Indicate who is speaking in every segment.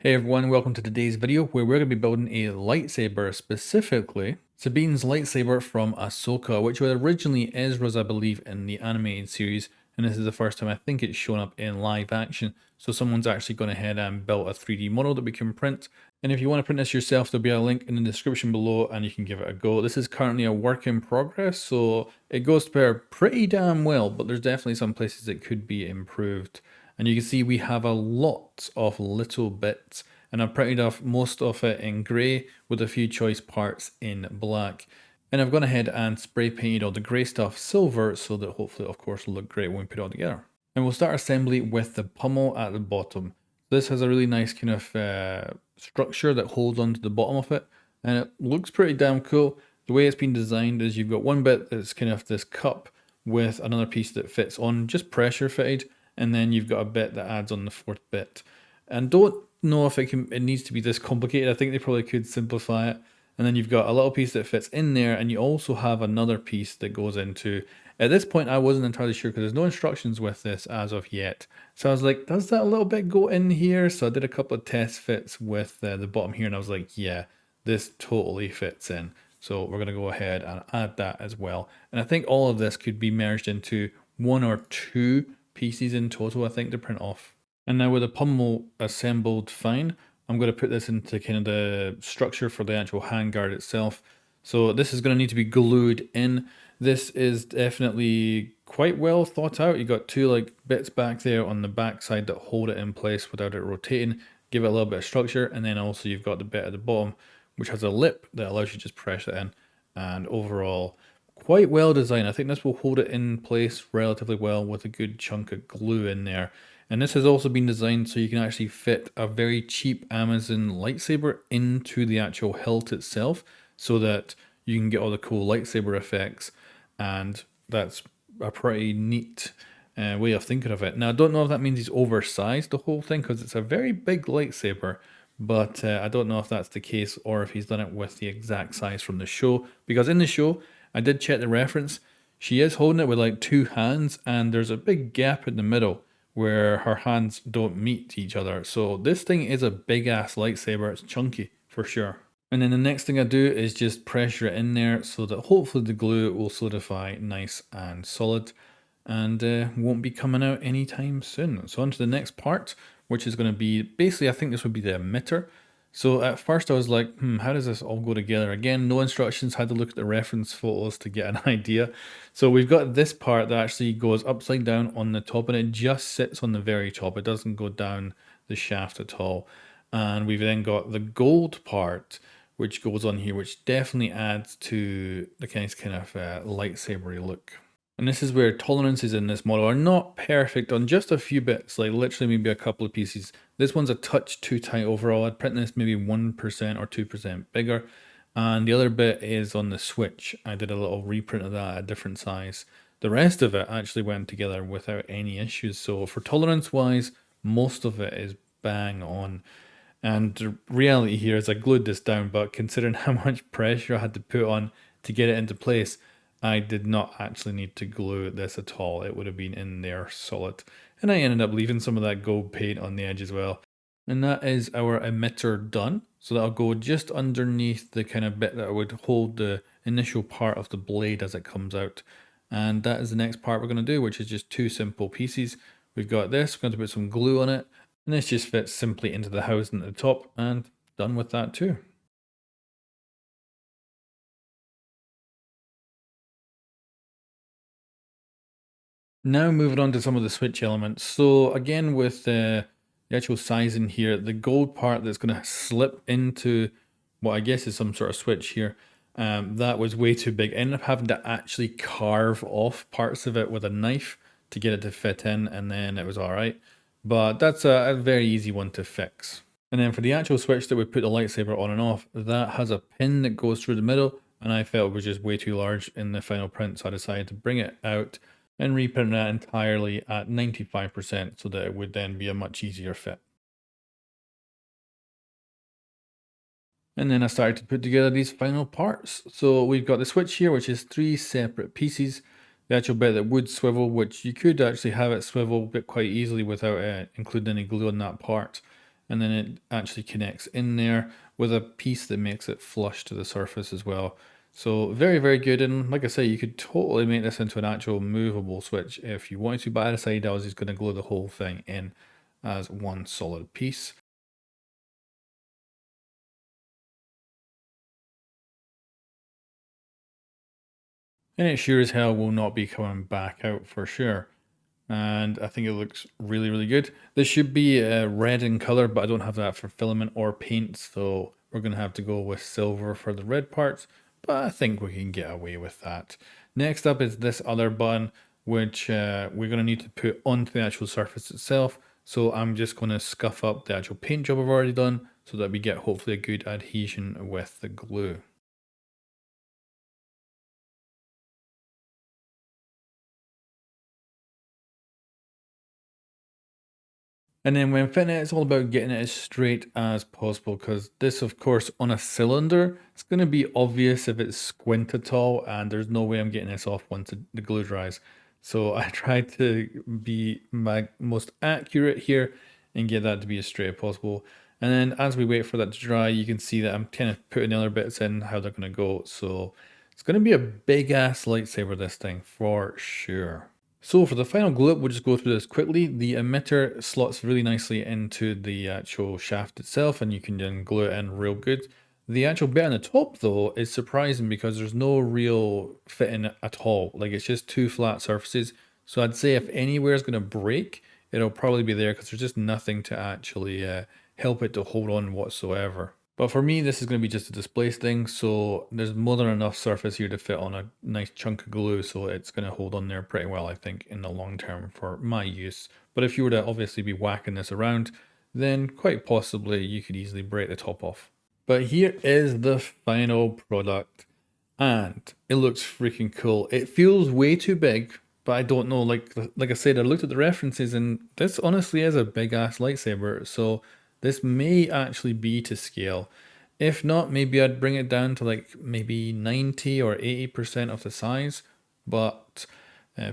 Speaker 1: Hey everyone, welcome to today's video where we're going to be building a lightsaber, specifically Sabine's lightsaber from Ahsoka, which was originally Ezra's, I believe, in the animated series, and this is the first time I think it's shown up in live action. So someone's actually gone ahead and built a 3D model that we can print. And if you want to print this yourself, there'll be a link in the description below and you can give it a go. This is currently a work in progress, so it goes to pair pretty damn well, but there's definitely some places it could be improved. And you can see we have a lot of little bits, and I've printed off most of it in grey with a few choice parts in black. And I've gone ahead and spray painted all the grey stuff silver so that hopefully of course will look great when we put it all together. And we'll start assembly with the pommel at the bottom. This has a really nice kind of structure that holds onto the bottom of it, and it looks pretty damn cool. The way it's been designed is you've got one bit that's kind of this cup with another piece that fits on, just pressure fitted, and then you've got a bit that adds on the fourth bit. And don't know if it needs to be this complicated. I think they probably could simplify it. And then you've got a little piece that fits in there, and you also have another piece that goes into. At this point, I wasn't entirely sure because there's no instructions with this as of yet. So I was like, does that little bit go in here? So I did a couple of test fits with the bottom here, and I was like, yeah, this totally fits in. So we're going to go ahead and add that as well. And I think all of this could be merged into one or two pieces in total, I think, to print off. And now with the pommel assembled fine, I'm going to put this into kind of the structure for the actual handguard itself. So this is going to need to be glued in. This is definitely quite well thought out. You got two like bits back there on the back side that hold it in place without it rotating, give it a little bit of structure, and then also you've got the bit at the bottom which has a lip that allows you to just press it in. And overall, quite well designed. I think this will hold it in place relatively well with a good chunk of glue in there. And this has also been designed so you can actually fit a very cheap Amazon lightsaber into the actual hilt itself so that you can get all the cool lightsaber effects. And that's a pretty neat way of thinking of it. Now, I don't know if that means he's oversized the whole thing because it's a very big lightsaber, but I don't know if that's the case or if he's done it with the exact size from the show, because in the show, I did check the reference. She is holding it with like two hands, and there's a big gap in the middle where her hands don't meet each other. So this thing is a big ass lightsaber. It's chunky for sure. And then the next thing I do is just pressure it in there so that hopefully the glue will solidify nice and solid and won't be coming out anytime soon. So on to the next part, which is going to be basically, I think this would be the emitter. So at first I was like, how does this all go together? Again, no instructions, had to look at the reference photos to get an idea. So we've got this part that actually goes upside down on the top, and it just sits on the very top. It doesn't go down the shaft at all. And we've then got the gold part, which goes on here, which definitely adds to the kind of lightsabery look. And this is where tolerances in this model are not perfect on just a few bits, like literally maybe a couple of pieces. This one's a touch too tight overall. I'd print this maybe 1% or 2% bigger. And the other bit is on the switch. I did a little reprint of that at a different size. The rest of it actually went together without any issues. So for tolerance wise, most of it is bang on. And the reality here is I glued this down, but considering how much pressure I had to put on to get it into place, I did not actually need to glue this at all. It would have been in there solid. And I ended up leaving some of that gold paint on the edge as well. And that is our emitter done. So that'll go just underneath the kind of bit that would hold the initial part of the blade as it comes out. And that is the next part we're going to do, which is just two simple pieces. We've got this, we're going to put some glue on it. And this just fits simply into the housing at the top, and done with that too. Now moving on to some of the switch elements. So again with the actual sizing here, the gold part that's going to slip into what I guess is some sort of switch here, that was way too big. I ended up having to actually carve off parts of it with a knife to get it to fit in, and then it was alright. But that's a very easy one to fix. And then for the actual switch that we put the lightsaber on and off, that has a pin that goes through the middle, and I felt it was just way too large in the final print, so I decided to bring it out and reprint that entirely at 95% so that it would then be a much easier fit. And then I started to put together these final parts. So we've got the switch here, which is three separate pieces. The actual bit that would swivel, which you could actually have it swivel but quite easily without including any glue on that part. and then it actually connects in there with a piece that makes it flush to the surface as well. So very, very good. And like I say, you could totally make this into an actual movable switch if you wanted to, but I decided I was just going to glue the whole thing in as one solid piece. And it sure as hell will not be coming back out for sure. And I think it looks really, really good. This should be red in color, but I don't have that for filament or paint, so we're going to have to go with silver for the red parts, but I think we can get away with that. Next up is this other button, which we're going to need to put onto the actual surface itself. So I'm just going to scuff up the actual paint job I've already done so that we get hopefully a good adhesion with the glue. And then when fitting it, it's all about getting it as straight as possible because this, of course, on a cylinder, it's going to be obvious if it's squint at all, and there's no way I'm getting this off once the glue dries. So I tried to be my most accurate here and get that to be as straight as possible. And then as we wait for that to dry, you can see that I'm kind of putting the other bits in, how they're going to go. So it's going to be a big ass lightsaber, this thing, for sure. So for the final glue up, we'll just go through this quickly. The emitter slots really nicely into the actual shaft itself, and you can then glue it in real good. The actual bit on the top though is surprising because there's no real fitting at all. Like it's just two flat surfaces. So I'd say if anywhere is going to break, it'll probably be there because there's just nothing to actually help it to hold on whatsoever. But for me, this is going to be just a displace thing, so there's more than enough surface here to fit on a nice chunk of glue, so it's going to hold on there pretty well, I think, in the long term for my use. But if you were to obviously be whacking this around, then quite possibly you could easily break the top off. But here is the final product, and it looks freaking cool. It feels way too big, but I don't know. Like I said, I looked at the references, and this honestly is a big ass lightsaber. So this may actually be to scale. If not, maybe I'd bring it down to like maybe 90 or 80% of the size. But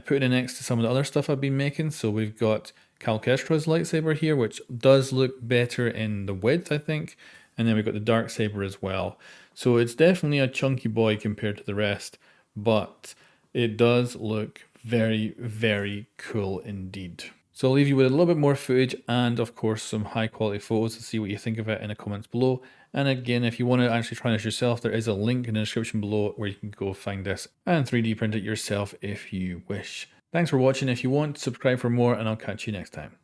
Speaker 1: putting it next to some of the other stuff I've been making, so we've got Cal Kestra's lightsaber here, which does look better in the width, I think. And then we've got the dark saber as well. So it's definitely a chunky boy compared to the rest, but it does look very, very cool indeed. So I'll leave you with a little bit more footage and of course some high quality photos to see what you think of it in the comments below. And again, if you want to actually try this yourself, there is a link in the description below where you can go find this and 3D print it yourself if you wish. Thanks for watching. If you want, subscribe for more and I'll catch you next time.